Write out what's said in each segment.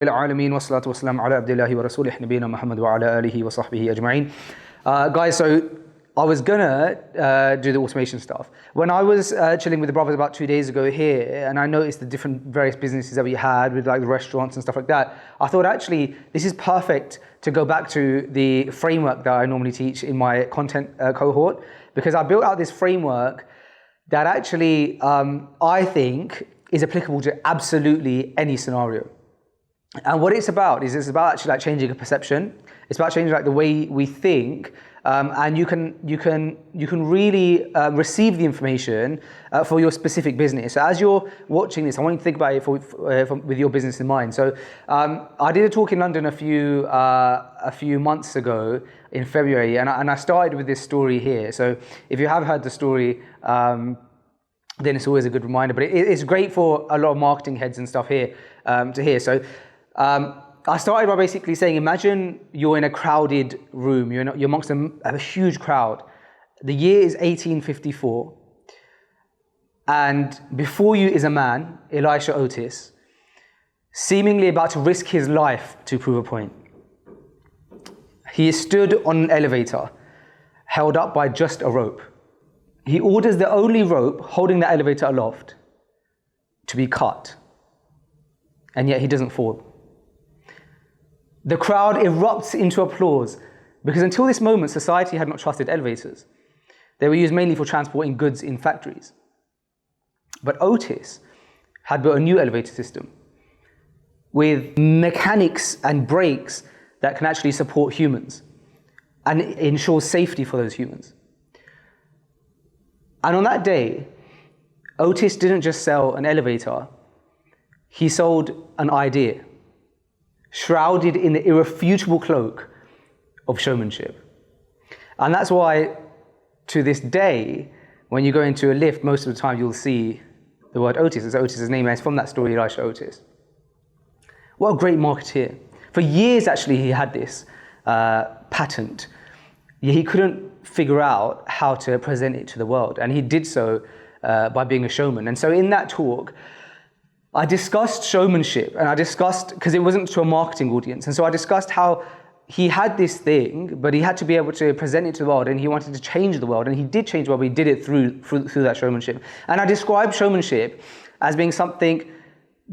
العالمين والصلاة والسلام على عبد الله ورسوله نبينا محمد وعلى آله وصحبه أجمعين. Guys, so I was gonna do the automation stuff. When I was chilling with the brothers about 2 days ago here, and I noticed the different various businesses that we had with like the restaurants and stuff like that, I thought actually this is perfect to go back to the framework that I normally teach in my content cohort, because I built out this framework that actually I think is applicable to absolutely any scenario. And what it's about is actually like changing a perception. It's about changing like the way we think, and you can really receive the information for your specific business. So as you're watching this, I want you to think about it with your business in mind. So I did a talk in London a few months ago in February, and I started with this story here. So if you have heard the story, then it's always a good reminder. But it's great for a lot of marketing heads and stuff here to hear. So I started by basically saying, imagine you're in a crowded room, you're amongst a huge crowd. The year is 1854, and before you is a man, Elisha Otis, seemingly about to risk his life to prove a point. He is stood on an elevator, held up by just a rope. He orders the only rope holding the elevator aloft to be cut, and yet he doesn't fall. The crowd erupts into applause because until this moment, society had not trusted elevators. They were used mainly for transporting goods in factories. But Otis had built a new elevator system with mechanics and brakes that can actually support humans and ensure safety for those humans. And on that day, Otis didn't just sell an elevator, he sold an idea, shrouded in the irrefutable cloak of showmanship. And that's why, to this day, when you go into a lift, most of the time you'll see the word Otis. It's Otis's name, and it's from that story, Elisha Otis. What a great marketeer. For years, actually, he had this patent. Yet he couldn't figure out how to present it to the world. And he did so by being a showman. And so in that talk, I discussed showmanship, and I discussed, because it wasn't to a marketing audience, and so I discussed how he had this thing, but he had to be able to present it to the world, and he wanted to change the world, and he did change the world, but he did it through that showmanship. And I described showmanship as being something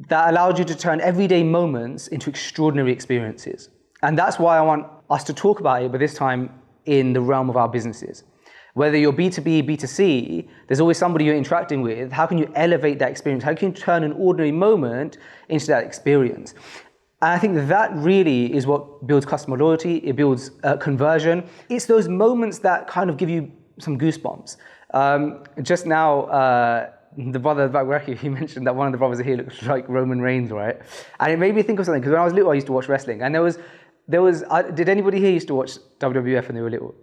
that allowed you to turn everyday moments into extraordinary experiences. And that's why I want us to talk about it, but this time in the realm of our businesses. Whether you're B2B, B2C, there's always somebody you're interacting with. How can you elevate that experience? How can you turn an ordinary moment into that experience? And I think that really is what builds customer loyalty. It builds conversion. It's those moments that kind of give you some goosebumps. Just now, the brother at the back, he mentioned that one of the brothers here looks like Roman Reigns, right? And it made me think of something, because when I was little, I used to watch wrestling. And did anybody here used to watch WWF when they were little?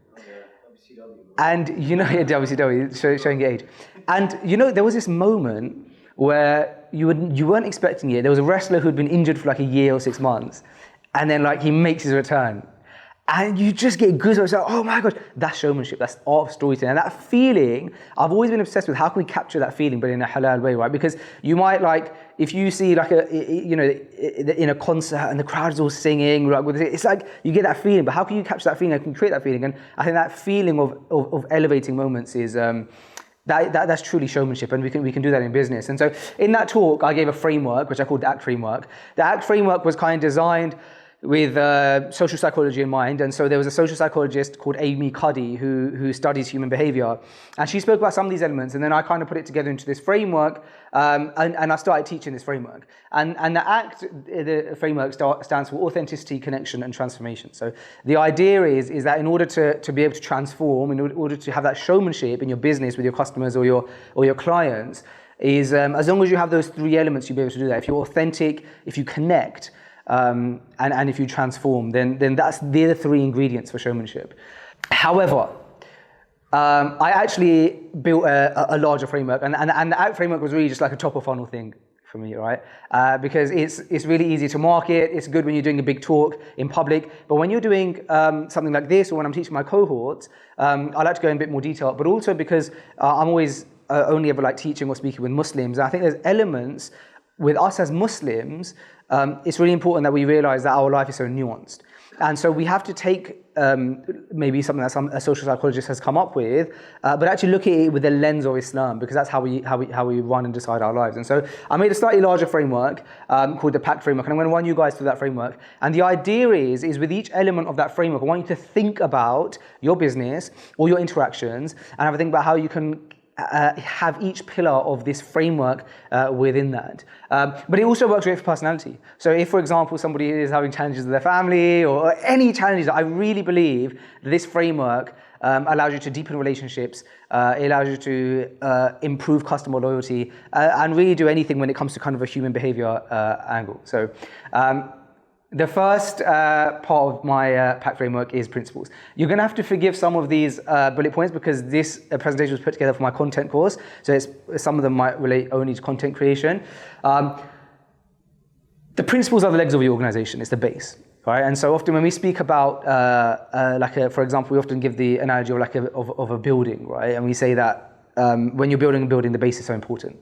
And you know, WCW, showing your age. And you know, there was this moment where you weren't expecting it. There was a wrestler who'd been injured for like a year or 6 months, and then like he makes his return. And you just get goosebumps, like, oh my gosh, that's showmanship, that's art of storytelling. And that feeling, I've always been obsessed with how can we capture that feeling, but in a halal way, right? Because you might like, if you see like in a concert and the crowd is all singing, like it's like you get that feeling, but how can you capture that feeling? How can you create that feeling? And I think that feeling of elevating moments is that's truly showmanship, and we can do that in business. And so in that talk, I gave a framework, which I called the ACT framework. The ACT framework was kind of designed with social psychology in mind. And so there was a social psychologist called Amy Cuddy who studies human behavior. And she spoke about some of these elements, and then I kind of put it together into this framework, and I started teaching this framework. And the ACT, the framework stands for authenticity, connection, and transformation. So the idea is that in order to be able to transform, in order to have that showmanship in your business with your customers or your clients, is as long as you have those three elements, you'll be able to do that. If you're authentic, if you connect, and if you transform, then they're the three ingredients for showmanship. However, I actually built a larger framework, and the ACT framework was really just like a top of funnel thing for me, right? Because it's really easy to market. It's good when you're doing a big talk in public, but when you're doing something like this, or when I'm teaching my cohorts, I like to go in a bit more detail. But also because I'm always only ever like teaching or speaking with Muslims, and I think there's elements with us as Muslims, it's really important that we realize that our life is so nuanced. And so we have to take maybe something that a social psychologist has come up with, but actually look at it with the lens of Islam, because that's how we run and decide our lives. And so I made a slightly larger framework called the PACT framework, and I'm going to run you guys through that framework. And the idea is with each element of that framework, I want you to think about your business or your interactions and have a think about how you can have each pillar of this framework within that. But it also works great for personality. So if, for example, somebody is having challenges with their family or any challenges, I really believe that this framework allows you to deepen relationships, it allows you to improve customer loyalty, and really do anything when it comes to kind of a human behavior angle. So the first part of my PACT framework is principles. You're going to have to forgive some of these bullet points because this presentation was put together for my content course, so some of them might relate only to content creation. The principles are the legs of your organization, it's the base, right? And so often when we speak about, for example, we often give the analogy of a building, right? And we say that when you're building a building, the base is so important.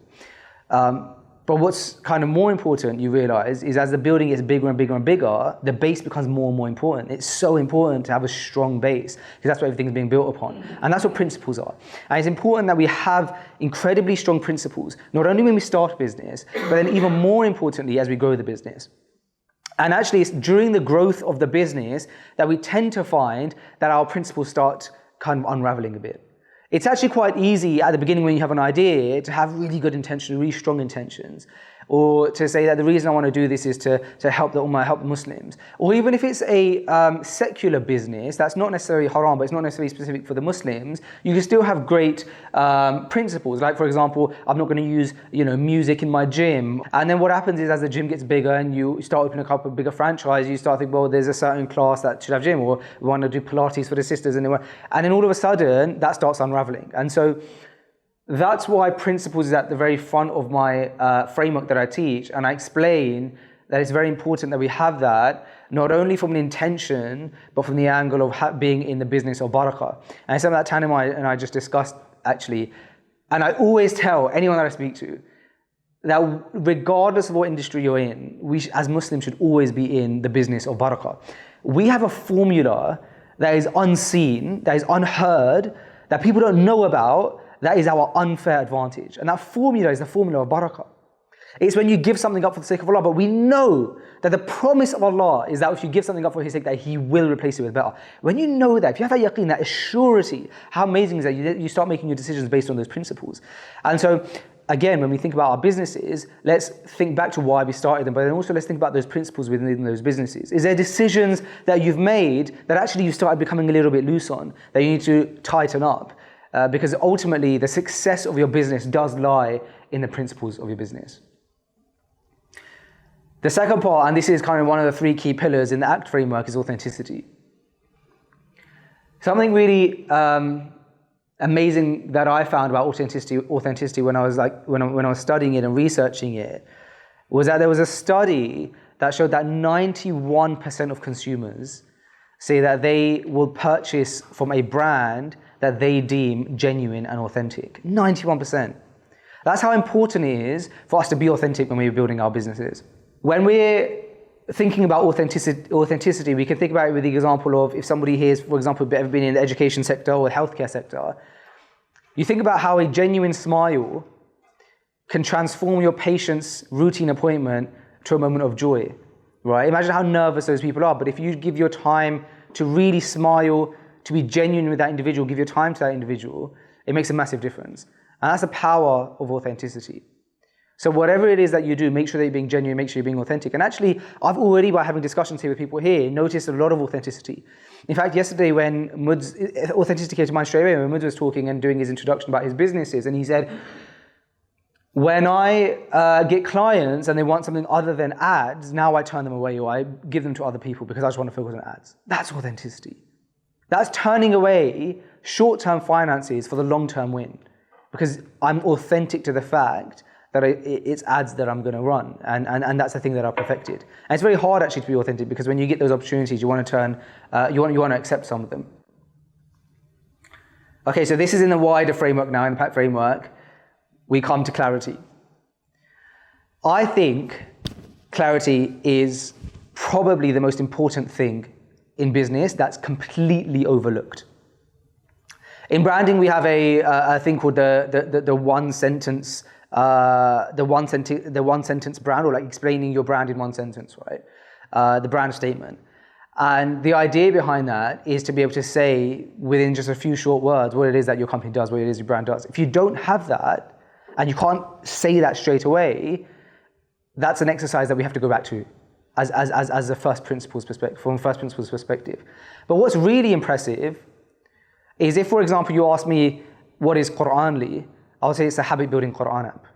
But what's kind of more important, you realize, is as the building gets bigger and bigger and bigger, the base becomes more and more important. It's so important to have a strong base, because that's what everything's being built upon. And that's what principles are. And it's important that we have incredibly strong principles, not only when we start a business, but then even more importantly as we grow the business. And actually, it's during the growth of the business that we tend to find that our principles start kind of unraveling a bit. It's actually quite easy at the beginning when you have an idea to have really good intentions, really strong intentions, or to say that the reason I want to do this is to help the Ummah, help the Muslims. Or even if it's a secular business, that's not necessarily haram, but it's not necessarily specific for the Muslims, you can still have great principles. Like, for example, I'm not going to use music in my gym. And then what happens is, as the gym gets bigger and you start opening up a bigger franchise, you start thinking, well, there's a certain class that should have gym, or we want to do Pilates for the sisters. And then all of a sudden, that starts unraveling. And so that's why principles is at the very front of my framework that I teach, and I explain that it's very important that we have that, not only from an intention, but from the angle of being in the business of barakah. And it's something that Tanim and I just discussed, actually. And I always tell anyone that I speak to that regardless of what industry you're in, we as Muslims should always be in the business of barakah. We have a formula that is unseen, that is unheard, that people don't know about. That is our unfair advantage. And that formula is the formula of barakah. It's when you give something up for the sake of Allah, but we know that the promise of Allah is that if you give something up for His sake, that He will replace it with better. When you know that, if you have that yaqeen, that surety, how amazing is that? You start making your decisions based on those principles. And so, again, when we think about our businesses, let's think back to why we started them, but then also let's think about those principles within those businesses. Is there decisions that you've made that actually you started becoming a little bit loose on, that you need to tighten up? Because ultimately, the success of your business does lie in the principles of your business. The second part, and this is kind of one of the three key pillars in the ACT framework, is authenticity. Something really amazing that I found about authenticity when I was studying it and researching it, was that there was a study that showed that 91% of consumers say that they will purchase from a brand that they deem genuine and authentic. 91%. That's how important it is for us to be authentic when we're building our businesses. When we're thinking about authenticity, we can think about it with the example of if somebody here is, for example, ever been in the education sector or the healthcare sector, you think about how a genuine smile can transform your patient's routine appointment to a moment of joy, right? Imagine how nervous those people are, but if you give your time to really smile, to be genuine with that individual, give your time to that individual, it makes a massive difference. And that's the power of authenticity. So whatever it is that you do, make sure that you're being genuine, make sure you're being authentic. And actually, I've already, by having discussions here with people here, noticed a lot of authenticity. In fact, yesterday when authenticity came to mind straight away, when Mudz was talking and doing his introduction about his businesses, and he said, when I get clients and they want something other than ads, now I turn them away or I give them to other people because I just want to focus on ads. That's authenticity. That's turning away short-term finances for the long-term win, because I'm authentic to the fact that it's ads that I'm going to run, and that's the thing that I perfected. And it's very hard actually to be authentic, because when you get those opportunities, you want to you want to accept some of them. Okay, so this is in the wider framework now, in the PACT framework. We come to clarity. I think clarity is probably the most important thing in business that's completely overlooked. In branding, we have a thing called the one sentence brand, or like explaining your brand in one sentence, right? The brand statement. And the idea behind that is to be able to say within just a few short words what it is that your company does, what it is your brand does. If you don't have that, and you can't say that straight away, that's an exercise that we have to go back to as a first principles perspective, from first principles perspective. But what's really impressive is if, for example, you ask me what is Qur'anly, I'll say it's a habit building Qur'an app.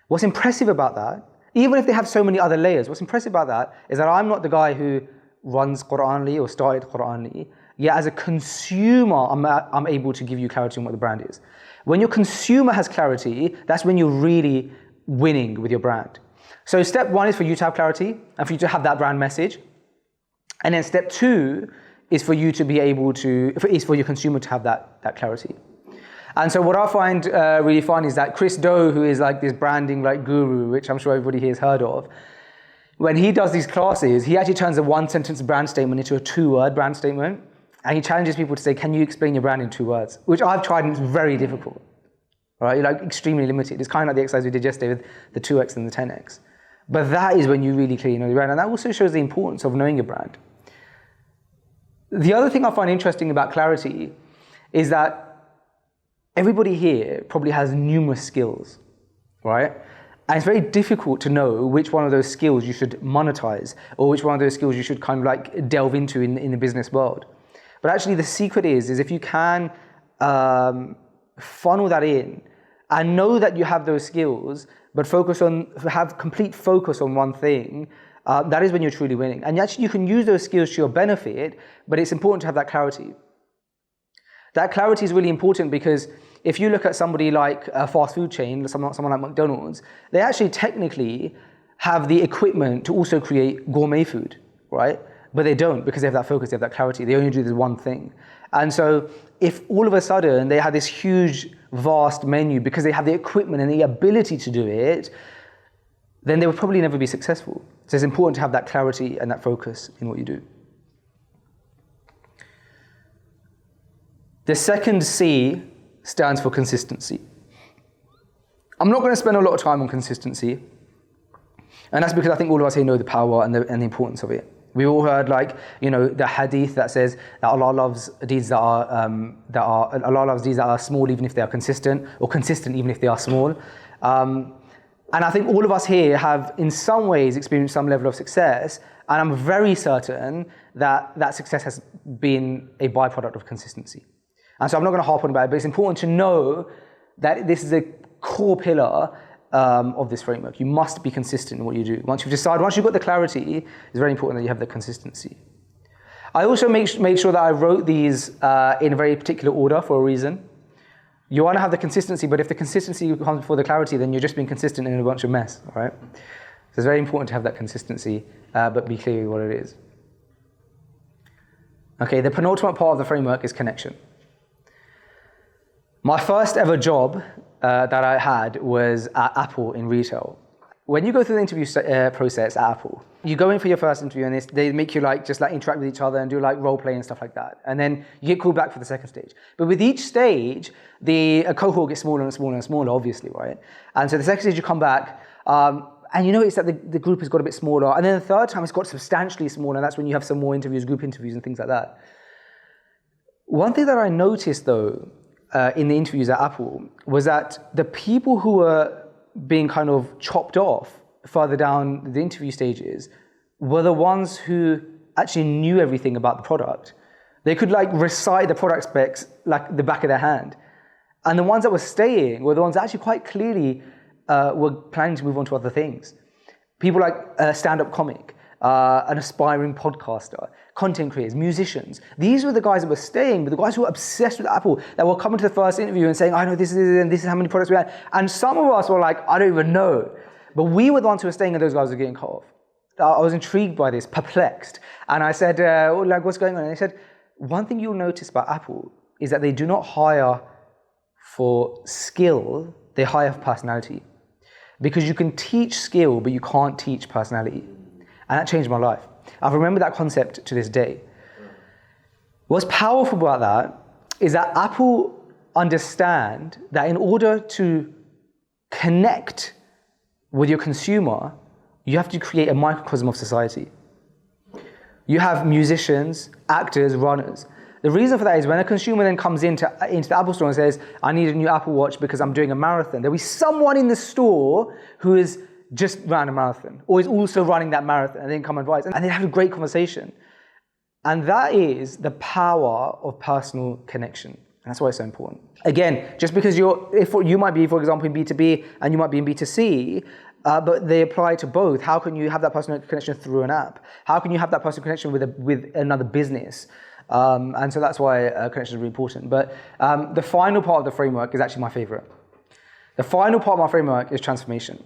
What's impressive about that, even if they have so many other layers, what's impressive about that is that I'm not the guy who runs Qur'anly or started Qur'anly, yet as a consumer, I'm able to give you clarity on what the brand is. When your consumer has clarity, that's when you're really winning with your brand. So step one is for you to have clarity and for you to have that brand message. And then step two is for you to be able to, is for your consumer to have that clarity. And so what I find really fun is that Chris Do, who is like this branding like guru, which I'm sure everybody here has heard of, when he does these classes, he actually turns a one sentence brand statement into a 2-word brand statement. And he challenges people to say, can you explain your brand in 2 words? Which I've tried and it's very difficult, right? You're like extremely limited. It's kind of like the exercise we did yesterday with the 2x and the 10x. But that is when you really clearly know your brand. And that also shows the importance of knowing your brand. The other thing I find interesting about clarity is that everybody here probably has numerous skills, right? And it's very difficult to know which one of those skills you should monetize or which one of those skills you should kind of like delve into in the business world. But actually the secret is if you can funnel that in and know that you have those skills, but have complete focus on one thing, that is when you're truly winning. And actually you can use those skills to your benefit, but it's important to have that clarity. That clarity is really important because if you look at somebody like a fast food chain, someone like McDonald's, they actually technically have the equipment to also create gourmet food, right? But they don't, because they have that focus, they have that clarity. They only do this one thing. And so if all of a sudden they have this huge, vast menu because they have the equipment and the ability to do it, then they will probably never be successful. So it's important to have that clarity and that focus in what you do. The second C stands for consistency. I'm not going to spend a lot of time on consistency, and that's because I think all of us here know the power and the importance of it. We've all heard, like, you know, the hadith that says that Allah loves deeds that are small even if they are consistent, or consistent even if they are small. And I think all of us here have, in some ways, experienced some level of success, and I'm very certain that that success has been a byproduct of consistency. And so I'm not going to harp on about it, but it's important to know that this is a core pillar of this framework. You must be consistent in what you do. Once you've got the clarity, it's very important that you have the consistency. I also made sure that I wrote these in a very particular order for a reason. You want to have the consistency, but if the consistency comes before the clarity, then you're just being consistent in a bunch of mess, all right? So it's very important to have that consistency, but be clear with what it is. Okay, the penultimate part of the framework is connection. My first ever job that I had was at Apple in retail. When you go through the interview process at Apple, you go in for your first interview and they make you just interact with each other and do role play and stuff like that. And then you get called back for the second stage. But with each stage, the cohort gets smaller and smaller and smaller, obviously, right? And so the second stage you come back, and you notice that the group has got a bit smaller. And then the third time it's got substantially smaller, and that's when you have some more interviews, group interviews and things like that. One thing that I noticed though, in the interviews at Apple, was that the people who were being kind of chopped off further down the interview stages were the ones who actually knew everything about the product. They could recite the product specs like the back of their hand. And the ones that were staying were the ones that actually quite clearly were planning to move on to other things. People like a stand-up comic, an aspiring podcaster, content creators, musicians. These were the guys that were staying, but the guys who were obsessed with Apple, that were coming to the first interview and saying, I know this is it, and this is how many products we had. And some of us were like, I don't even know. But we were the ones who were staying and those guys were getting cut off. I was intrigued by this, perplexed. And I said, what's going on? And they said, one thing you'll notice about Apple is that they do not hire for skill, they hire for personality. Because you can teach skill, but you can't teach personality. And that changed my life. I've remembered that concept to this day. What's powerful about that is that Apple understand that in order to connect with your consumer, you have to create a microcosm of society. You have musicians, actors, runners. The reason for that is when a consumer then comes into the Apple store and says, I need a new Apple Watch because I'm doing a marathon, there'll be someone in the store who is just ran a marathon or is also running that marathon and then come advise. And they have a great conversation. And that is the power of personal connection. And that's why it's so important. Again, just because you might be, for example, in B2B and you might be in B2C, but they apply to both. How can you have that personal connection through an app? How can you have that personal connection with another business? And so that's why connection is really important. But the final part of the framework is actually my favorite. The final part of my framework is transformation.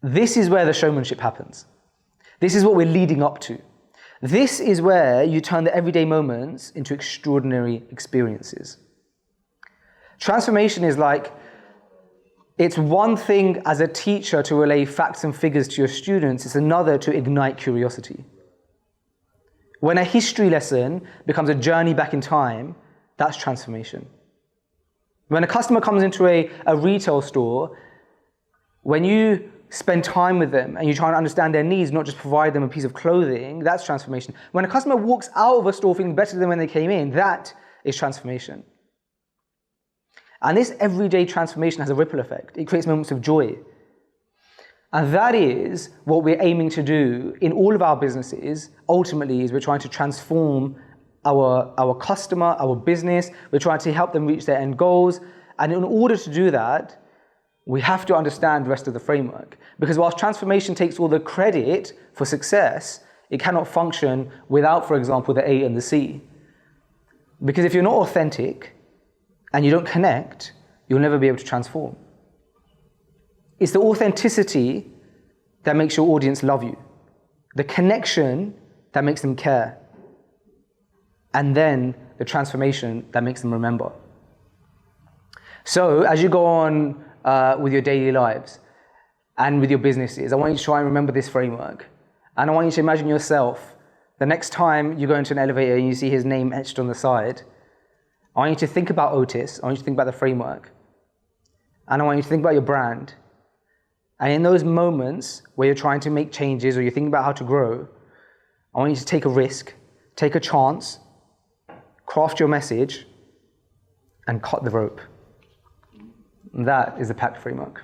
This is where the showmanship happens. This is what we're leading up to. This is where you turn the everyday moments into extraordinary experiences. Transformation is like, it's one thing as a teacher to relay facts and figures to your students, it's another to ignite curiosity. When a history lesson becomes a journey back in time, that's transformation. When a customer comes into a retail store, when you spend time with them and you try and understand their needs, not just provide them a piece of clothing, that's transformation. When a customer walks out of a store feeling better than when they came in, that is transformation. And this everyday transformation has a ripple effect. It creates moments of joy. And that is what we're aiming to do in all of our businesses. Ultimately, is we're trying to transform our customer, our business. We're trying to help them reach their end goals. And in order to do that, we have to understand the rest of the framework. Because whilst transformation takes all the credit for success, it cannot function without, for example, the A and the C. Because if you're not authentic and you don't connect, you'll never be able to transform. It's the authenticity that makes your audience love you. The connection that makes them care. And then the transformation that makes them remember. So as you go on with your daily lives and with your businesses, I want you to try and remember this framework. And I want you to imagine yourself, the next time you go into an elevator and you see his name etched on the side, I want you to think about Otis, I want you to think about the framework. And I want you to think about your brand. And in those moments where you're trying to make changes or you're thinking about how to grow, I want you to take a risk, take a chance, craft your message, and cut the rope. And that is the PACT framework.